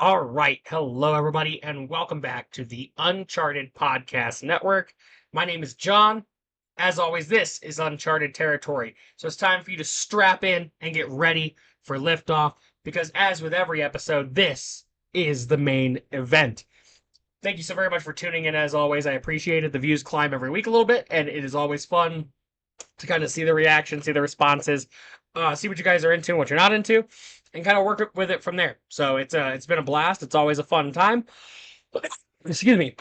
All right. Hello, everybody, and welcome back to the Uncharted Podcast Network. My name is John. As always, this is Uncharted Territory. So it's time for you to strap in and get ready for liftoff because, as with every episode, this is the main event. Thank you so very much for tuning in. As always, I appreciate it. The views climb every week a little bit, and it is always fun to kind of see the reaction, see the responses, see what you guys are into and what you're not into, and kind of work with it from there. So it's been a blast. It's always a fun time. Excuse me.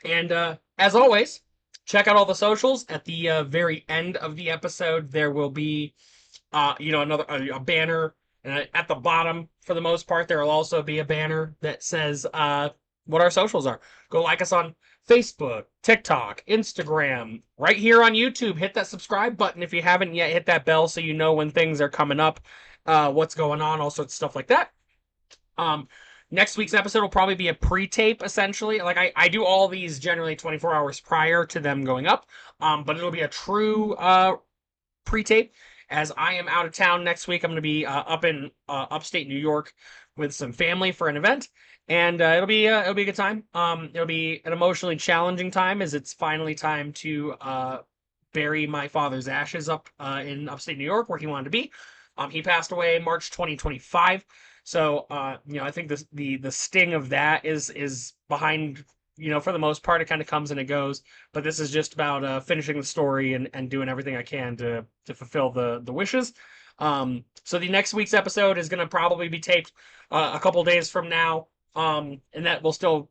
And as always, check out all the socials. At the very end of the episode, there will be another a banner, and at the bottom, for the most part, there will also be a banner that says what our socials are. Go like us on Facebook, TikTok, Instagram, right here on YouTube. Hit that subscribe button if you haven't yet. Hit that bell so you know when things are coming up, what's going on, all sorts of stuff like that. Next week's episode will probably be a pre-tape, essentially. Like, I do all these generally 24 hours prior to them going up, but it'll be a true pre-tape. As I am out of town next week, I'm going to be up in upstate New York with some family for an event, and it'll be a good time. It'll be an emotionally challenging time, as it's finally time to bury my father's ashes up in upstate New York, where he wanted to be. He passed away March 2025. So, I think the sting of that is behind, for the most part, it kind of comes and it goes. But this is just about finishing the story and doing everything I can to fulfill the wishes. So the next week's episode is going to probably be taped a couple days from now. And that will still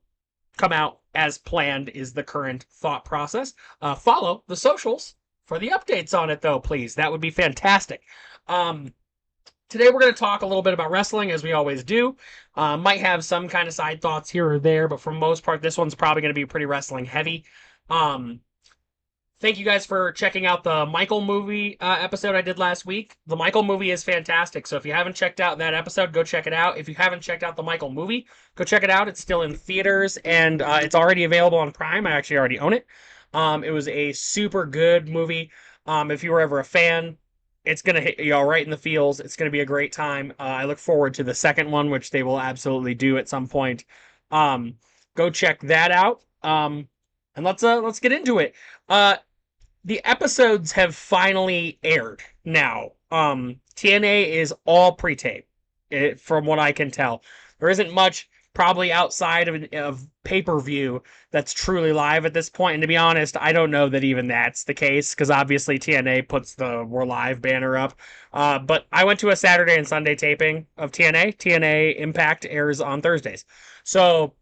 come out as planned, is the current thought process. Follow the socials for the updates on it, though, please. That would be fantastic. Today we're going to talk a little bit about wrestling, as we always do. Might have some kind of side thoughts here or there, but for the most part, this one's probably going to be pretty wrestling heavy. Thank you guys for checking out the Michael movie episode I did last week. The Michael movie is fantastic, so if you haven't checked out that episode, go check it out. If you haven't checked out the Michael movie, go check it out. It's still in theaters, and it's already available on Prime. I actually already own it. It was a super good movie. If you were ever a fan, it's going to hit you all right in the feels. It's going to be a great time. I look forward to the second one, which they will absolutely do at some point. Go check that out. And let's get into it. The episodes have finally aired now. TNA is all pre-tape, from what I can tell. There isn't much probably outside of pay-per-view that's truly live at this point. And to be honest, I don't know that even that's the case, because obviously TNA puts the "We're Live" banner up. But I went to a Saturday and Sunday taping of TNA. TNA Impact airs on Thursdays. So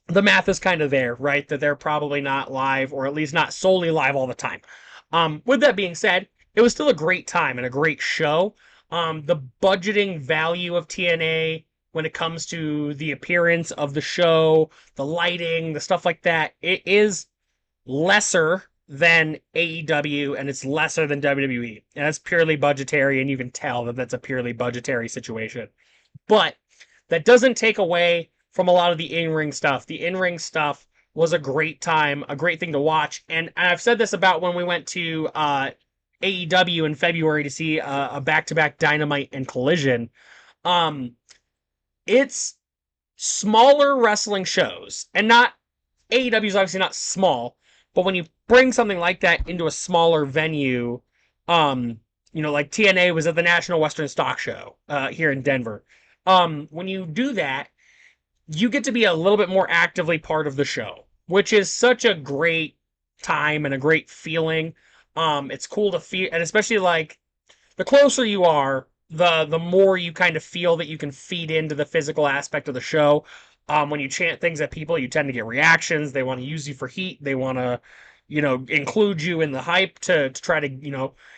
the math is kind of there, right? That they're probably not live, or at least not solely live all the time. With that being said, it was still a great time and a great show. The budgeting value of TNA when it comes to the appearance of the show, the lighting, the stuff like that, it is lesser than AEW, and it's lesser than WWE. And that's purely budgetary, and you can tell that that's a purely budgetary situation. But that doesn't take away from a lot of the in-ring stuff. The in-ring stuff was a great time, a great thing to watch. And I've said this about when we went to AEW in February to see a back-to-back Dynamite and Collision. It's smaller wrestling shows, and not AEW is obviously not small, but when you bring something like that into a smaller venue, like TNA was at the National Western Stock Show here in Denver. When you do that, you get to be a little bit more actively part of the show, which is such a great time and a great feeling. It's cool to feel, and especially like the closer you are, the more you kind of feel that you can feed into the physical aspect of the show. When you chant things at people, you tend to get reactions. They want to use you for heat. They want to, include you in the hype to try to,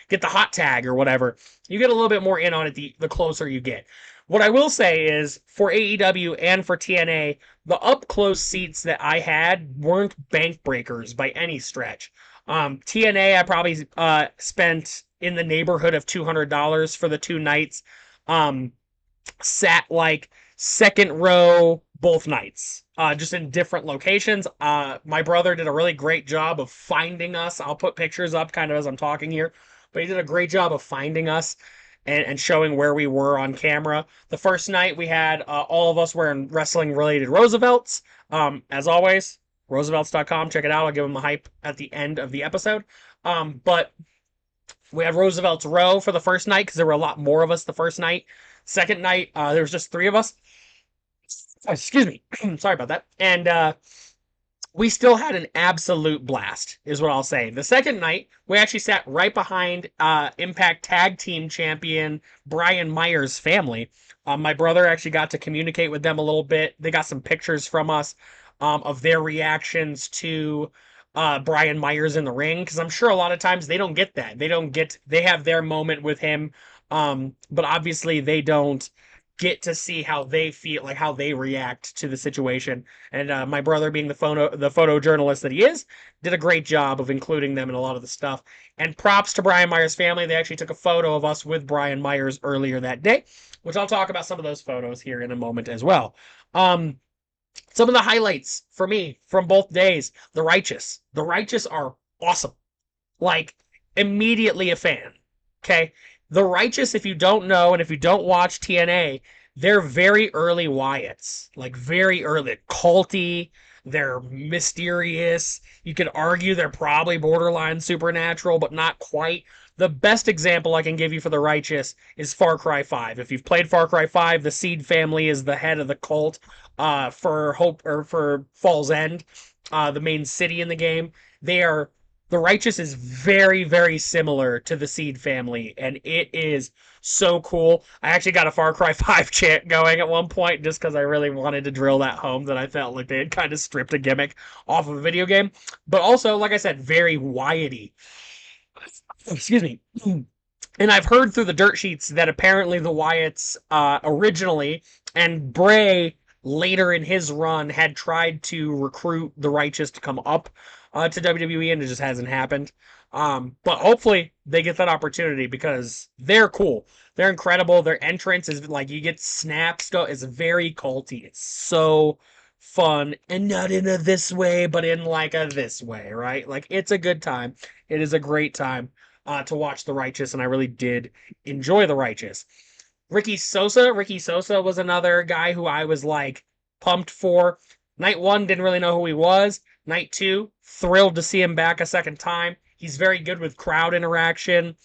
get the hot tag or whatever. You get a little bit more in on it the closer you get. What I will say is, for AEW and for TNA, the up-close seats that I had weren't bank breakers by any stretch. TNA, I probably spent in the neighborhood of $200 for the 2 nights. Sat like second row both nights, just in different locations. My brother did a really great job of finding us. I'll put pictures up kind of as I'm talking here, but he did a great job of finding us and showing where we were on camera. The first night we had all of us wearing wrestling related Roosevelts. As always, Roosevelts.com. Check it out. I'll give them the hype at the end of the episode. But we had Roosevelt's Row for the first night because there were a lot more of us the first night. Second night, there was just three of us. Excuse me. Sorry about that. And we still had an absolute blast, is what I'll say. The second night, we actually sat right behind Impact Tag Team Champion Brian Myers' family. My brother actually got to communicate with them a little bit. They got some pictures from us of their reactions to Brian Myers in the ring, because I'm sure a lot of times they don't get that. They have their moment with him, but obviously they don't get to see how they feel, like how they react to the situation. And my brother, being the photojournalist that he is, did a great job of including them in a lot of the stuff. And props to Brian Myers' family. They actually took a photo of us with Brian Myers earlier that day, which I'll talk about some of those photos here in a moment as well. Some of the highlights for me from both days: the Righteous. The Righteous are awesome. Like, immediately a fan. Okay? The Righteous, if you don't know and if you don't watch TNA, they're very early Wyatts. Like, very early. Culty. They're mysterious. You could argue they're probably borderline supernatural, but not quite. The best example I can give you for the Righteous is Far Cry 5. If you've played Far Cry 5, the Seed family is the head of the cult for Fall's End, the main city in the game. The Righteous is very, very similar to the Seed family, and it is so cool. I actually got a Far Cry 5 chant going at one point just because I really wanted to drill that home, that I felt like they had kind of stripped a gimmick off of a video game. But also, like I said, very Wyatty. Excuse me. And I've heard through the dirt sheets that apparently the Wyatts originally, and Bray later in his run, had tried to recruit the Righteous to come up to WWE, and it just hasn't happened. But hopefully they get that opportunity, because they're cool. They're incredible. Their entrance is like, you get snaps. It's very culty. It's so fun, and not in a this way, but in like a this way, right? Like, it's a good time. It is a great time to watch The Righteous, and I really did enjoy The Righteous. Ricky Sosa was another guy who I was like pumped for. Night one, didn't really know who he was. Night two, thrilled to see him back a second time. He's very good with crowd interaction.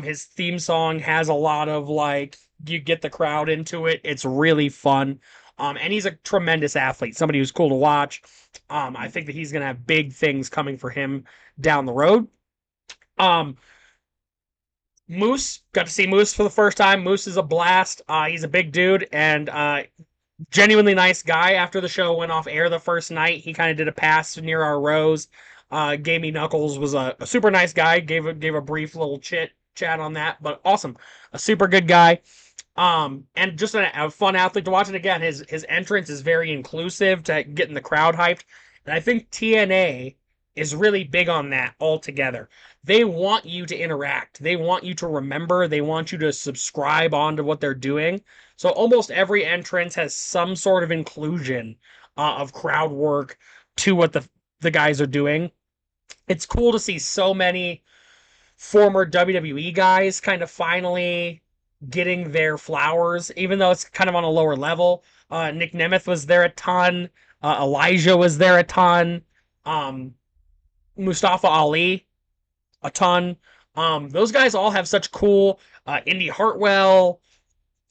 His theme song has a lot of like, you get the crowd into it. It's really fun. And he's a tremendous athlete, somebody who's cool to watch. I think that he's going to have big things coming for him down the road. Moose, got to see Moose for the first time. Moose is a blast. He's a big dude and genuinely nice guy. After the show went off air the first night, he kind of did a pass near our rows. Gave me knuckles. Was a super nice guy. Gave a brief little chat on that, but awesome. A super good guy. And just a fun athlete to watch. And again, his entrance is very inclusive to getting the crowd hyped. And I think TNA is really big on that altogether. They want you to interact. They want you to remember. They want you to subscribe onto what they're doing. So almost every entrance has some sort of inclusion of crowd work to what the guys are doing. It's cool to see so many former WWE guys kind of finally getting their flowers, even though it's kind of on a lower level. Nick Nemeth was there a ton. Elijah was there a ton. Mustafa Ali, a ton. Those guys all have such cool Indy Hartwell,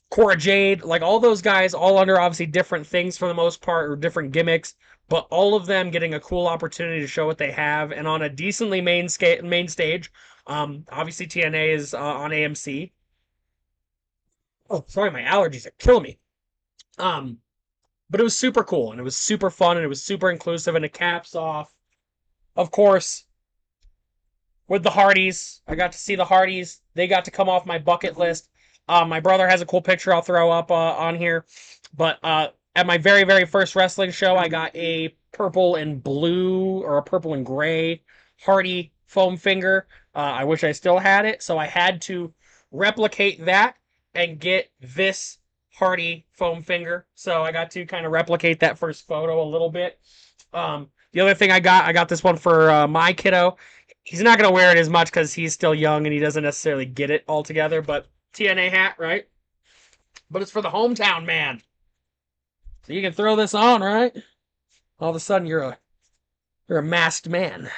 Cora Jade, like all those guys, all under obviously different things for the most part, or different gimmicks, but all of them getting a cool opportunity to show what they have, and on a decently main stage. Obviously TNA is on AMC. Oh, sorry, my allergies are killing me. But it was super cool, and it was super fun, and it was super inclusive, and it caps off, of course, with the Hardys. I got to see the Hardys. They got to come off my bucket list. My brother has a cool picture I'll throw up on here. But at my very, very first wrestling show, I got a purple and blue, or a purple and gray Hardy foam finger. I wish I still had it, so I had to replicate that and get this Hardy foam finger. So I got to kind of replicate that first photo a little bit. The other thing I got this one for my kiddo. He's not going to wear it as much because he's still young and he doesn't necessarily get it all together, but TNA hat, right? But it's for the hometown man. So you can throw this on, right? All of a sudden you're a masked man.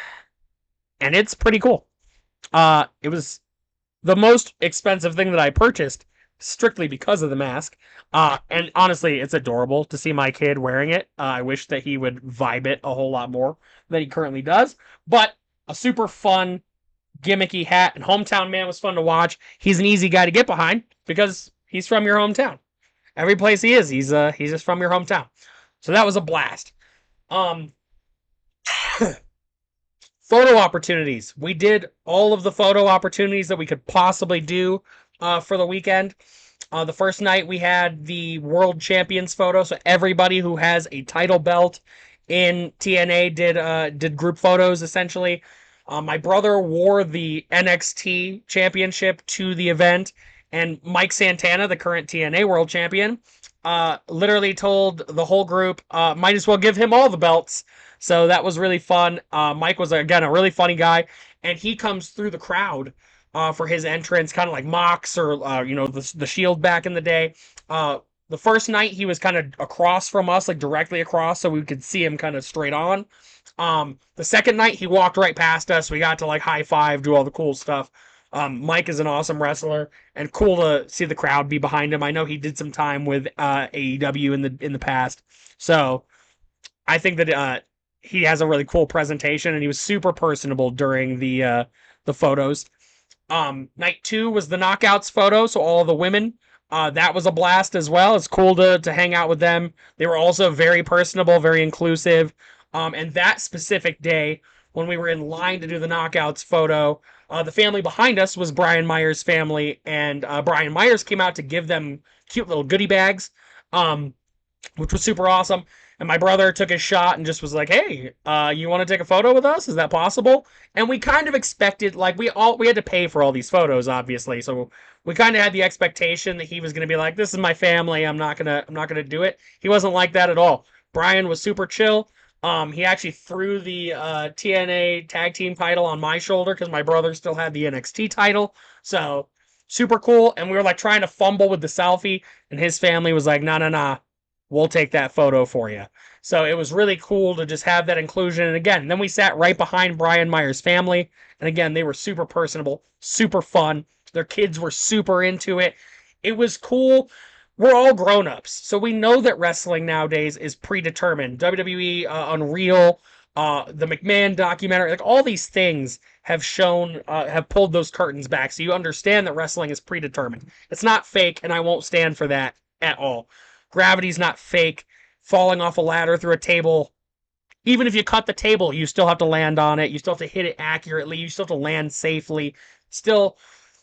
And it's pretty cool. It was the most expensive thing that I purchased strictly because of the mask. And honestly, it's adorable to see my kid wearing it. I wish that he would vibe it a whole lot more than he currently does. But a super fun, gimmicky hat, and Hometown Man was fun to watch. He's an easy guy to get behind because he's from your hometown. Every place he is, he's just from your hometown. So that was a blast. Um, Photo opportunities. We did all of the photo opportunities that we could possibly do for the weekend. The first night we had the World Champions photo, so everybody who has a title belt in TNA did group photos essentially. My brother wore the NXT Championship to the event, and Mike Santana, the current TNA World Champion, literally told the whole group, might as well give him all the belts. So that was really fun. Mike was, again, a really funny guy, and he comes through the crowd for his entrance, kind of like Mox or, the Shield back in the day. The first night, he was kind of across from us, like directly across, so we could see him kind of straight on. The second night, he walked right past us. We got to, like, high five, do all the cool stuff. Mike is an awesome wrestler, and cool to see the crowd be behind him. I know he did some time with AEW in the past, so I think that he has a really cool presentation, and he was super personable during the photos. Night 2 was the knockouts photo, so all of the women. That was a blast as well. It's cool to hang out with them. They were also very personable, very inclusive. And that specific day, when we were in line to do the knockouts photo, the family behind us was Brian Myers' family, and Brian Myers came out to give them cute little goodie bags, which was super awesome. And my brother took his shot and just was like, "Hey, you want to take a photo with us? Is that possible?" And we kind of expected, like, we had to pay for all these photos, obviously, so we kind of had the expectation that he was going to be like, "This is my family. I'm not gonna do it." He wasn't like that at all. Brian was super chill. He actually threw the TNA tag team title on my shoulder because my brother still had the NXT title. So super cool. And we were like trying to fumble with the selfie, and his family was like, "No, no, no, we'll take that photo for you." So it was really cool to just have that inclusion. And again, then we sat right behind Brian Myers' family. And again, they were super personable, super fun. Their kids were super into it. It was cool. We're all grown-ups, so we know that wrestling nowadays is predetermined. WWE, Unreal, the McMahon documentary, like all these things have have pulled those curtains back, so you understand that wrestling is predetermined. It's not fake, and I won't stand for that at all. Gravity's not fake. Falling off a ladder through a table, even if you cut the table, you still have to land on it. You still have to hit it accurately. You still have to land safely. Still,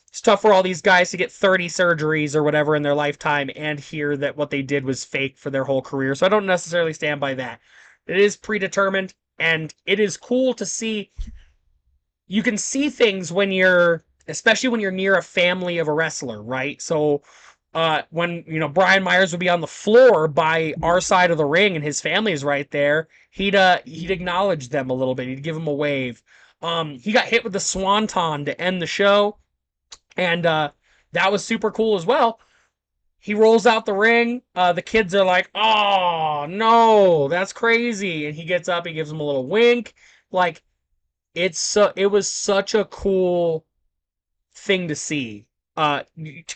it's tough for all these guys to get 30 surgeries or whatever in their lifetime and hear that what they did was fake for their whole career. So I don't necessarily stand by that. It is predetermined, and it is cool to see. You can see things especially when you're near a family of a wrestler, right? So when Brian Myers would be on the floor by our side of the ring and his family is right there, he'd acknowledge them a little bit. He'd give them a wave. He got hit with the swanton to end the show, and that was super cool as well. He rolls out the ring. The kids are like, "Oh no, that's crazy!" And he gets up. He gives them a little wink. Like it was such a cool thing to see. To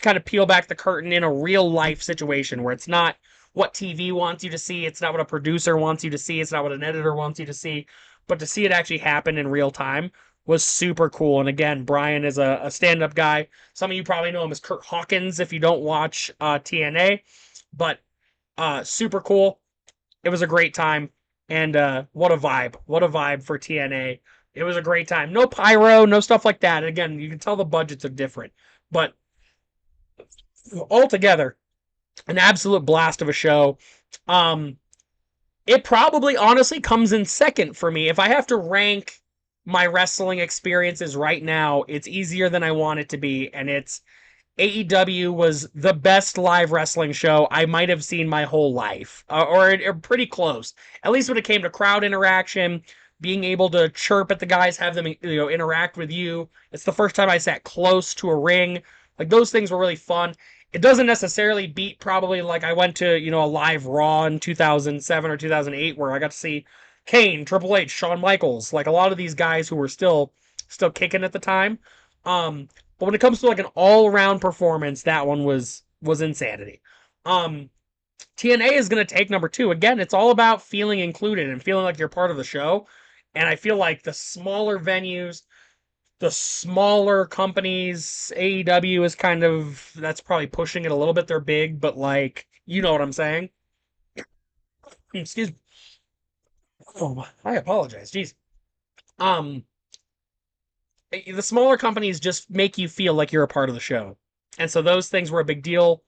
kind of peel back the curtain in a real life situation where it's not what TV wants you to see. It's not what a producer wants you to see. It's not what an editor wants you to see. But to see it actually happen in real time was super cool. And again, Brian is a stand-up guy. Some of you probably know him as Kurt Hawkins if you don't watch TNA. But super cool. It was a great time. And what a vibe. What a vibe for TNA. It was a great time. No pyro, no stuff like that. Again, you can tell the budgets are different. But altogether, an absolute blast of a show. It probably honestly comes in second for me. If I have to rank my wrestling experiences right now, it's easier than I want it to be, and it's AEW was the best live wrestling show I might have seen my whole life, or pretty close. At least when it came to crowd interaction, being able to chirp at the guys, have them interact with you. It's the first time I sat close to a ring Like those things were really fun. It doesn't necessarily beat probably like I went to, a live Raw in 2007 or 2008 where I got to see Kane, Triple H, Shawn Michaels, like a lot of these guys who were still kicking at the time. But when it comes to like an all-around performance, that one was insanity. Um, TNA is going to take number 2. Again, it's all about feeling included and feeling like you're part of the show. And I feel like the smaller venues, the smaller companies, AEW is kind of, that's probably pushing it a little bit. They're big, but like, you know what I'm saying? Excuse me. Oh, I apologize. Jeez. Um, the smaller companies just make you feel like you're a part of the show. And so those things were a big deal.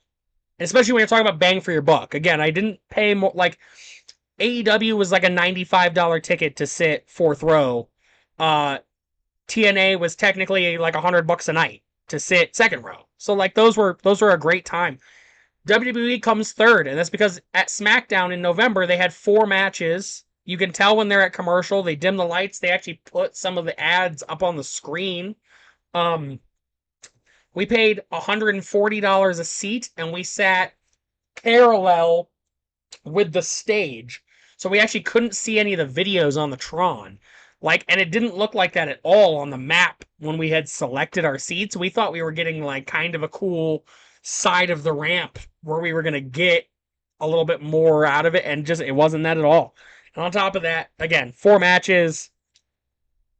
And especially when you're talking about bang for your buck. Again, I didn't pay more, like, AEW was like a $95 ticket to sit fourth row. Uh, TNA was technically like $100 a night to sit second row. So like those were a great time. WWE comes third, and that's because at SmackDown in November they had 4 matches. You can tell when they're at commercial. They dim the lights. They actually put some of the ads up on the screen. Um, we paid $140 a seat, and we sat parallel with the stage. So we actually couldn't see any of the videos on the Tron. Like, and it didn't look like that at all on the map when we had selected our seats. We thought we were getting like kind of a cool side of the ramp where we were going to get a little bit more out of it, and just it wasn't that at all. And on top of that, again, 4 matches.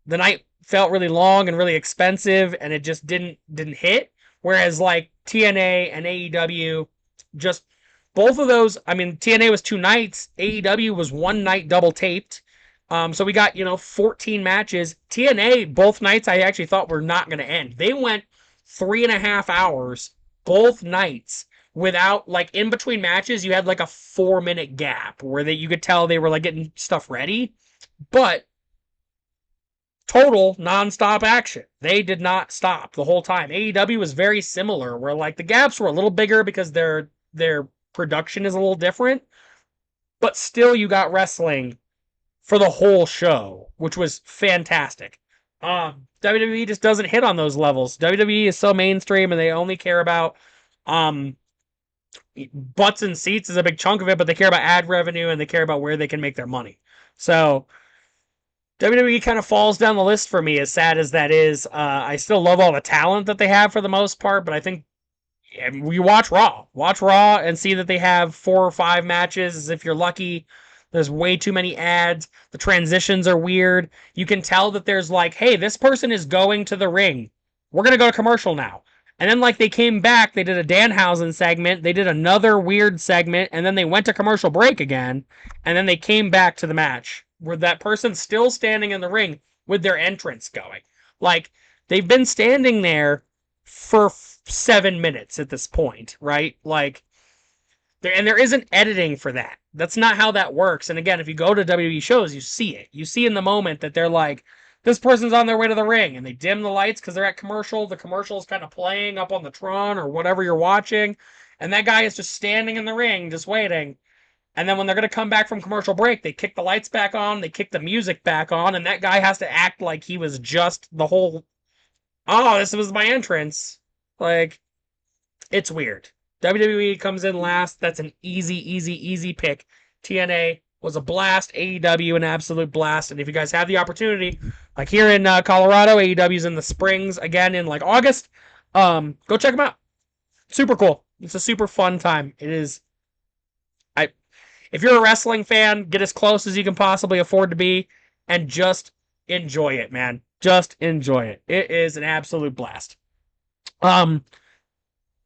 The night felt really long and really expensive, and it just didn't hit. Whereas like TNA and AEW, just both of those. I mean, TNA was 2 nights. AEW was 1 night double taped. So we got 14 matches. TNA both nights I actually thought were not going to end. They went 3.5 hours both nights without, like, in between matches you had like a 4-minute gap where you could tell they were like getting stuff ready, but total nonstop action. They did not stop the whole time. AEW was very similar, where like the gaps were a little bigger because their production is a little different, but still you got wrestling for the whole show, which was fantastic. WWE just doesn't hit on those levels. WWE is so mainstream, and they only care about um, butts and seats is a big chunk of it, but they care about ad revenue and they care about where they can make their money. So WWE kind of falls down the list for me, as sad as that is. I still love all the talent that they have for the most part, but I think we watch Raw. Watch Raw and see that they have 4 or 5 matches if you're lucky. There's way too many ads. The transitions are weird. You can tell that there's like, hey, this person is going to the ring. We're going to go to commercial now. And then like they came back, they did a Danhausen segment, they did another weird segment, and then they went to commercial break again, and then they came back to the match where that person's still standing in the ring with their entrance going. Like, they've been standing there for 7 minutes at this point, right? Like, there isn't editing for that. That's not how that works. And again, if you go to WWE shows, you see it. You see in the moment that they're like, this person's on their way to the ring, and they dim the lights because they're at commercial. The commercial is kind of playing up on the Tron or whatever you're watching, and that guy is just standing in the ring, just waiting. And then when they're going to come back from commercial break, they kick the lights back on, they kick the music back on, and that guy has to act like he was just the whole, oh, this was my entrance. Like, it's weird. WWE comes in last. That's an easy pick. TNA was a blast. AEW, an absolute blast. And if you guys have the opportunity, like here in Colorado, AEW's in the Springs again in like August. Go check them out. Super cool. It's a super fun time. It is. If you're a wrestling fan, get as close as you can possibly afford to be, and just enjoy it, man. Just enjoy it. It is an absolute blast.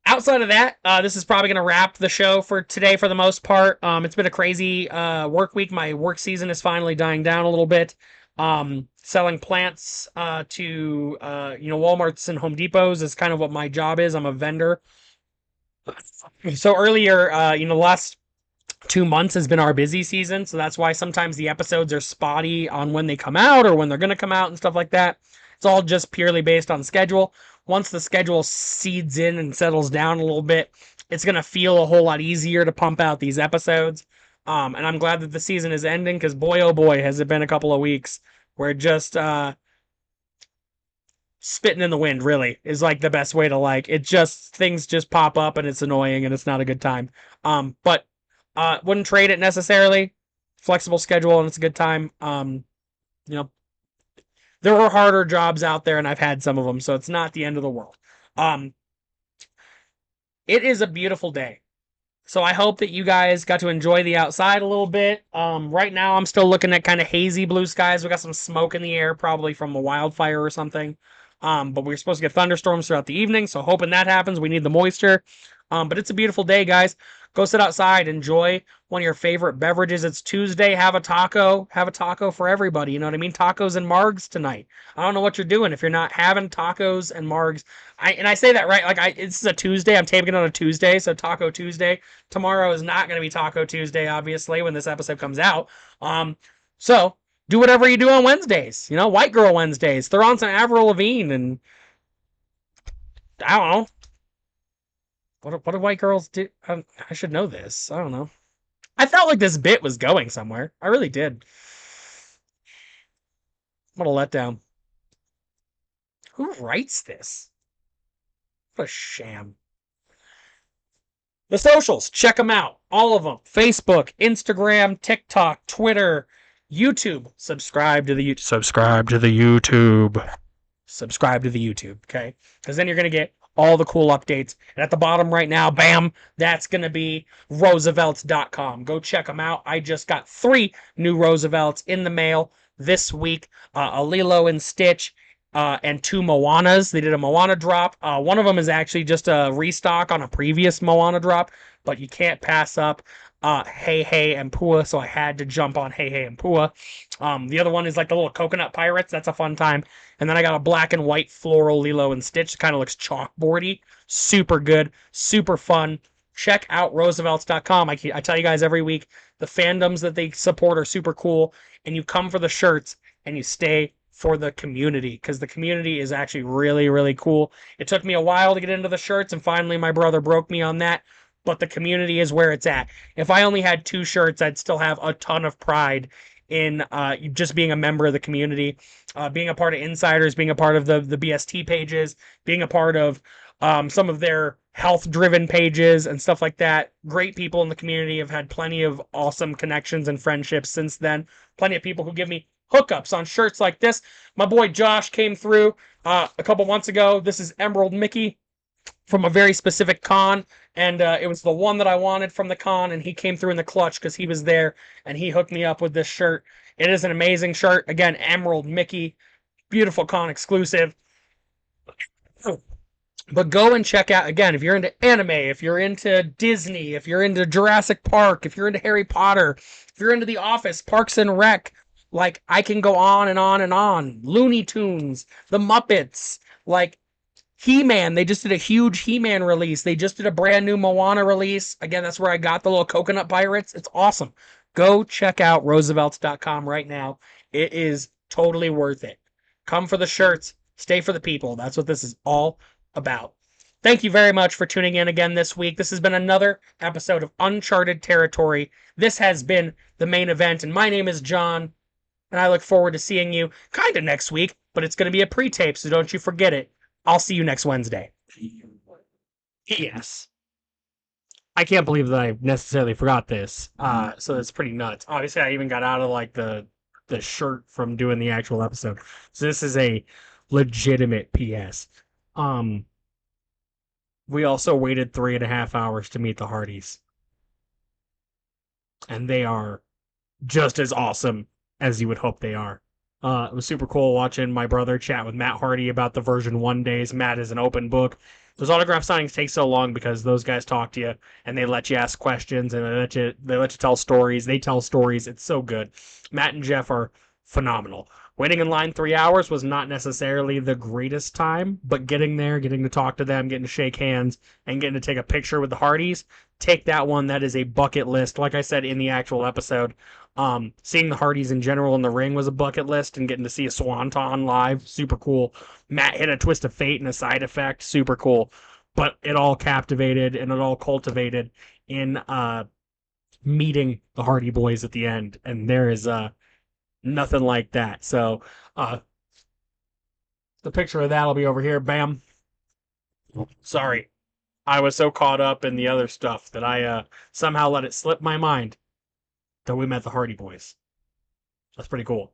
Outside of that, this is probably going to wrap the show for today for the most part. It's been a crazy work week. My work season is finally dying down a little bit. Selling plants to Walmarts and Home Depots is kind of what my job is. I'm a vendor. So earlier, the last 2 months has been our busy season, so that's why sometimes the episodes are spotty on when they come out or when they're going to come out and stuff like that. It's all just purely based on schedule. Once the schedule seeds in and settles down a little bit, it's going to feel a whole lot easier to pump out these episodes. And I'm glad that the season is ending, because boy, oh boy, has it been a couple of weeks where just spitting in the wind, really, is like the best way to like it. Just things just pop up and it's annoying and it's not a good time. But wouldn't trade it necessarily. Flexible schedule and it's a good time. You know, there are harder jobs out there and I've had some of them, so it's not the end of the world. Um, it is a beautiful day. So I hope that you guys got to enjoy the outside a little bit. Right now I'm still looking at kind of hazy blue skies. We got some smoke in the air, probably from a wildfire or something. But we're supposed to get thunderstorms throughout the evening, so hoping that happens. We need the moisture. But it's a beautiful day, guys. Go sit outside, enjoy one of your favorite beverages. It's Tuesday. Have a taco. Have a taco for everybody. You know what I mean? Tacos and margs tonight. I don't know what you're doing if you're not having tacos and margs. I say that right. It's a Tuesday. I'm taping it on a Tuesday, so Taco Tuesday. Tomorrow is not going to be Taco Tuesday, obviously, when this episode comes out. So do whatever you do on Wednesdays. You know, White Girl Wednesdays. Throw on some Avril Lavigne and I don't know. What do white girls do? I should know this. I don't know. I felt like this bit was going somewhere. I really did. What a letdown. Who writes this? What a sham. The socials, check them out. All of them. Facebook, Instagram, TikTok, Twitter, YouTube. Subscribe to the YouTube. Subscribe to the YouTube. Subscribe to the YouTube, okay? Because then you're going to get all the cool updates. And at the bottom right now, bam, that's going to be roosevelts.com. Go check them out. I just got 3 new Roosevelts in the mail this week. A Lilo and Stitch and 2 Moanas. They did a Moana drop. One of them is actually just a restock on a previous Moana drop, but you can't pass up Hey Hey and Pua, so I had to jump on Hey Hey and Pua. The other one is like the little coconut pirates. That's a fun time. And then I got a black and white floral Lilo and Stitch. Kind of looks chalkboardy. Super good. Super fun. Check out roosevelts.com. I tell you guys every week, the fandoms that they support are super cool. And you come for the shirts and you stay for the community because the community is actually really, really cool. It took me a while to get into the shirts and finally my brother broke me on that. But the community is where it's at. If I only had 2 shirts, I'd still have a ton of pride in just being a member of the community, being a part of Insiders, being a part of the BST pages, being a part of some of their health-driven pages and stuff like that. Great people in the community. Have had plenty of awesome connections and friendships since then. Plenty of people who give me hookups on shirts like this. My boy Josh came through a couple months ago. This is Emerald Mickey from a very specific con, and it was the one that I wanted from the con, and he came through in the clutch because he was there, and he hooked me up with this shirt. It is an amazing shirt. Again, Emerald Mickey, beautiful con exclusive. But go and check out, again, if you're into anime, if you're into Disney, if you're into Jurassic Park, if you're into Harry Potter, if you're into The Office, Parks and Rec, like, I can go on and on and on. Looney Tunes, The Muppets, like, He-Man, they just did a huge He-Man release. They just did a brand new Moana release. Again, that's where I got the little coconut pirates. It's awesome. Go check out roosevelts.com right now. It is totally worth it. Come for the shirts. Stay for the people. That's what this is all about. Thank you very much for tuning in again this week. This has been another episode of Uncharted Territory. This has been the main event, and my name is John, and I look forward to seeing you kind of next week, but it's going to be a pre-tape, so don't you forget it. I'll see you next Wednesday. Yes. I can't believe that I necessarily forgot this. So it's pretty nuts. Obviously, I even got out of like the shirt from doing the actual episode. So this is a legitimate PS. We also waited 3.5 hours to meet the Hardys. And they are just as awesome as you would hope they are. It was super cool watching my brother chat with Matt Hardy about the version 1 days. Matt is an open book. Those autograph signings take so long because those guys talk to you and they let you ask questions and they let you tell stories. They tell stories. It's so good. Matt and Jeff are phenomenal. Waiting in line 3 hours was not necessarily the greatest time, but getting there, getting to talk to them, getting to shake hands, and getting to take a picture with the Hardys, take that one. That is a bucket list. Like I said in the actual episode, seeing the Hardys in general in the ring was a bucket list, and getting to see a Swanton live, super cool. Matt hit a twist of fate and a side effect, super cool. But it all captivated and it all cultivated in meeting the Hardy Boys at the end, and there is nothing like that. So The picture of that'll be over here. Bam. Sorry. I was so caught up in the other stuff that I somehow let it slip my mind that we met the Hardy Boys. That's pretty cool.